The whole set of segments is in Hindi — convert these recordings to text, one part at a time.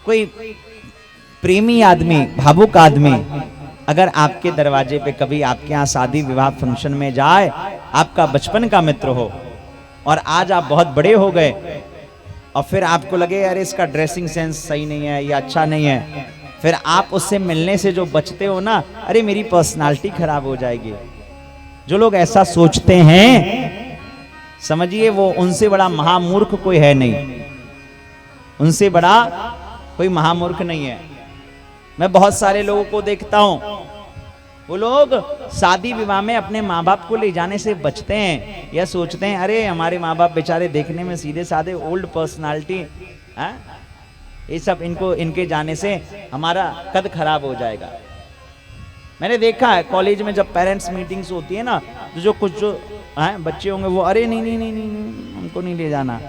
कोई प्रेमी आदमी, भावुक आदमी अगर आपके दरवाजे पे कभी आपके यहाँ शादी विवाह फंक्शन में जाए, आपका बचपन का मित्र हो और आज आप बहुत बड़े हो गए और फिर आपको लगे अरे इसका ड्रेसिंग सेंस सही नहीं है या अच्छा नहीं है, फिर आप उससे मिलने से जो बचते हो ना, अरे मेरी पर्सनालिटी खराब हो जाएगी। जो लोग ऐसा सोचते हैं समझिए वो उनसे बड़ा महामूर्ख कोई है नहीं, उनसे बड़ा कोई महामूर्ख नहीं है। मैं बहुत सारे लोगों को देखता हूं, वो लोग शादी विवाह में अपने माँ बाप को ले जाने से बचते हैं या सोचते हैं अरे हमारे माँ बाप बेचारे देखने में सीधे साधे ओल्ड पर्सनालिटी, ये सब इनको इनके जाने से हमारा कद खराब हो जाएगा। मैंने देखा है कॉलेज में जब पेरेंट्स मीटिंग्स होती है ना, तो जो कुछ जो बच्चे होंगे वो अरे नहीं नहीं नहीं नहीं, नहीं हमको नहीं ले जाना।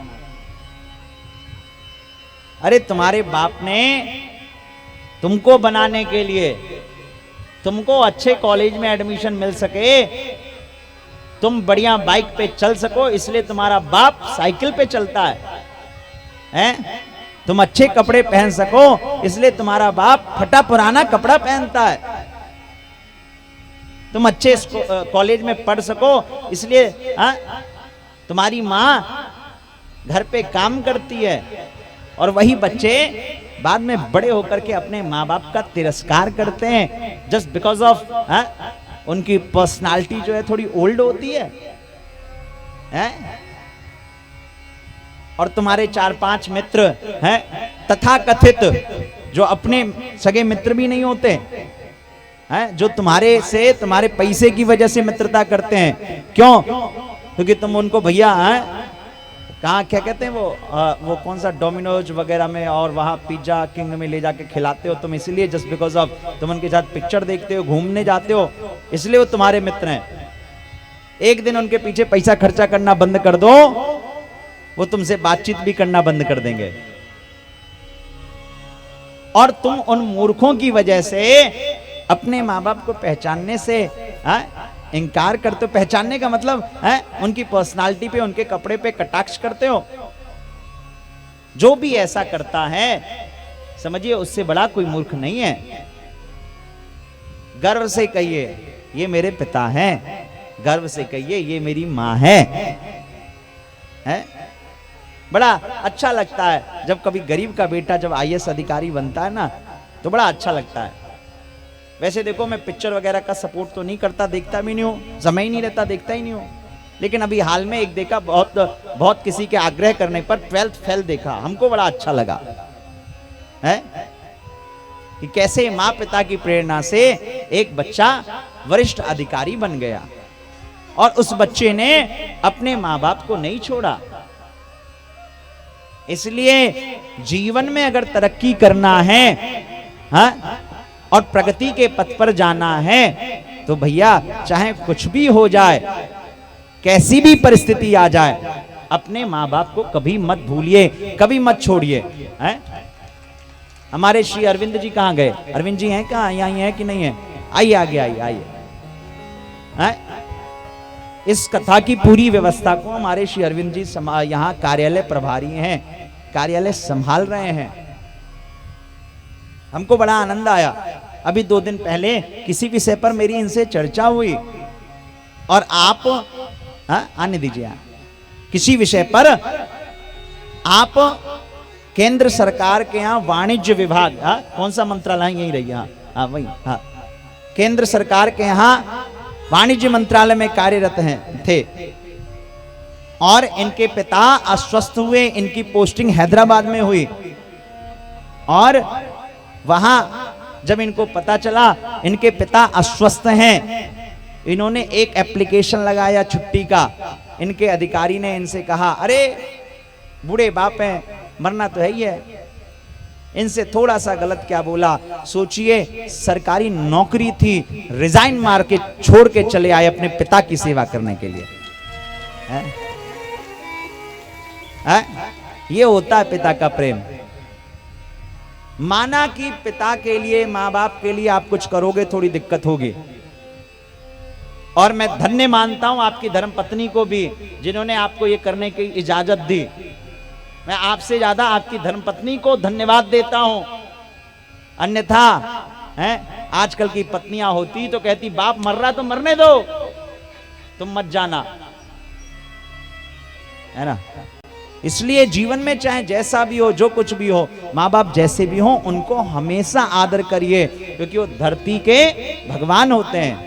अरे तुम्हारे बाप ने तुमको बनाने के लिए, तुमको अच्छे कॉलेज में एडमिशन मिल सके, तुम बढ़िया बाइक पे चल सको, इसलिए तुम्हारा बाप साइकिल पे चलता है? तुम अच्छे कपड़े पहन सको इसलिए तुम्हारा बाप फटा पुराना कपड़ा पहनता है। तुम अच्छे कॉलेज में पढ़ सको इसलिए तुम्हारी माँ घर पे काम करती है। और वही बच्चे बाद में बड़े होकर के अपने माँ बाप का तिरस्कार करते हैं जस्ट बिकॉज ऑफ उनकी पर्सनालिटी जो है थोड़ी ओल्ड होती है? और तुम्हारे 4-5 मित्र हैं तथाकथित जो अपने सगे मित्र भी नहीं होते हैं, जो तुम्हारे से तुम्हारे पैसे की वजह से मित्रता करते हैं। क्यों? क्योंकि तुम उनको भैया कहाँ क्या कहते हैं वो कौन सा डोमिनोज वगैरह में और वहाँ पिज्जा किंग में ले जाके खिलाते हो तुम, इसलिए जस्ट बिकॉज ऑफ तुम उनके साथ पिक्चर देखते हो, घूमने जाते हो, इसलिए वो तुम्हारे मित्र हैं। एक दिन उनके पीछे पैसा खर्चा करना बंद कर दो, वो तुमसे बातचीत भी करना बंद कर देंगे। और तुम उन मूर्खों की वजह से अपने माँ बाप को पहचानने से इनकार करते हो। पहचानने का मतलब है उनकी पर्सनालिटी पे, उनके कपड़े पे कटाक्ष करते हो। जो भी ऐसा करता है समझिए उससे बड़ा कोई मूर्ख नहीं है। गर्व से कहिए ये मेरे पिता हैं, गर्व से कहिए ये मेरी माँ है? बड़ा अच्छा लगता है जब कभी गरीब का बेटा जब IAS अधिकारी बनता है ना, तो बड़ा अच्छा लगता है। वैसे देखो मैं पिक्चर वगैरह का सपोर्ट तो नहीं करता, देखता भी नहीं हूँ, समय ही नहीं रहता, देखता ही नहीं हूँ। लेकिन अभी हाल में एक देखा, बहुत किसी के आग्रह करने पर 12th फेल देखा, हमको बड़ा अच्छा लगा है कि कैसे माँ पिता की प्रेरणा से एक बच्चा वरिष्ठ अधिकारी बन गया और उस बच्चे ने अपने माँ बाप को नहीं छोड़ा। इसलिए जीवन में अगर तरक्की करना है और प्रगति के पथ पर जाना है तो भैया चाहे कुछ भी हो जाए, कैसी भी परिस्थिति आ जाए, अपने माँ बाप को कभी मत भूलिए, कभी मत छोड़िए। हमारे श्री अरविंद जी कहाँ गए? अरविंद जी हैं कहाँ? यहाँ है कि नहीं है? आइए आगे आइए आइए। इस कथा की पूरी व्यवस्था को हमारे श्री अरविंद जी यहाँ कार्यालय प्रभारी हैं, कार्यालय संभाल रहे हैं। हमको बड़ा आनंद आया। अभी 2 दिन पहले किसी विषय पर मेरी इनसे चर्चा हुई और आप आने दीजिए, किसी विषय पर आप केंद्र सरकार के यहाँ वाणिज्य विभाग, कौन सा मंत्रालय यही रही, वही, केंद्र सरकार के यहाँ वाणिज्य मंत्रालय में कार्यरत थे और इनके पिता अस्वस्थ हुए। इनकी पोस्टिंग हैदराबाद में हुई और वहां जब इनको पता चला इनके पिता अस्वस्थ हैं, इन्होंने एक एप्लीकेशन लगाया छुट्टी का। इनके अधिकारी ने इनसे कहा अरे बूढ़े बाप हैं, मरना तो है ही है। इनसे थोड़ा सा गलत क्या बोला, सोचिए सरकारी नौकरी थी, रिजाइन मार के छोड़ के चले आए अपने पिता की सेवा करने के लिए। ये होता है पिता का प्रेम। माना कि पिता के लिए, माँ बाप के लिए आप कुछ करोगे थोड़ी दिक्कत होगी। और मैं धन्य मानता हूं आपकी धर्मपत्नी को भी जिन्होंने आपको ये करने की इजाजत दी। मैं आपसे ज्यादा आपकी धर्मपत्नी को धन्यवाद देता हूं। अन्यथा हैं आजकल की पत्नियां होती तो कहती बाप मर रहा तो मरने दो, तुम मत जाना, है ना। इसलिए जीवन में चाहे जैसा भी हो, जो कुछ भी हो, माँ बाप जैसे भी हो, उनको हमेशा आदर करिए, क्योंकि वो धरती के भगवान होते हैं।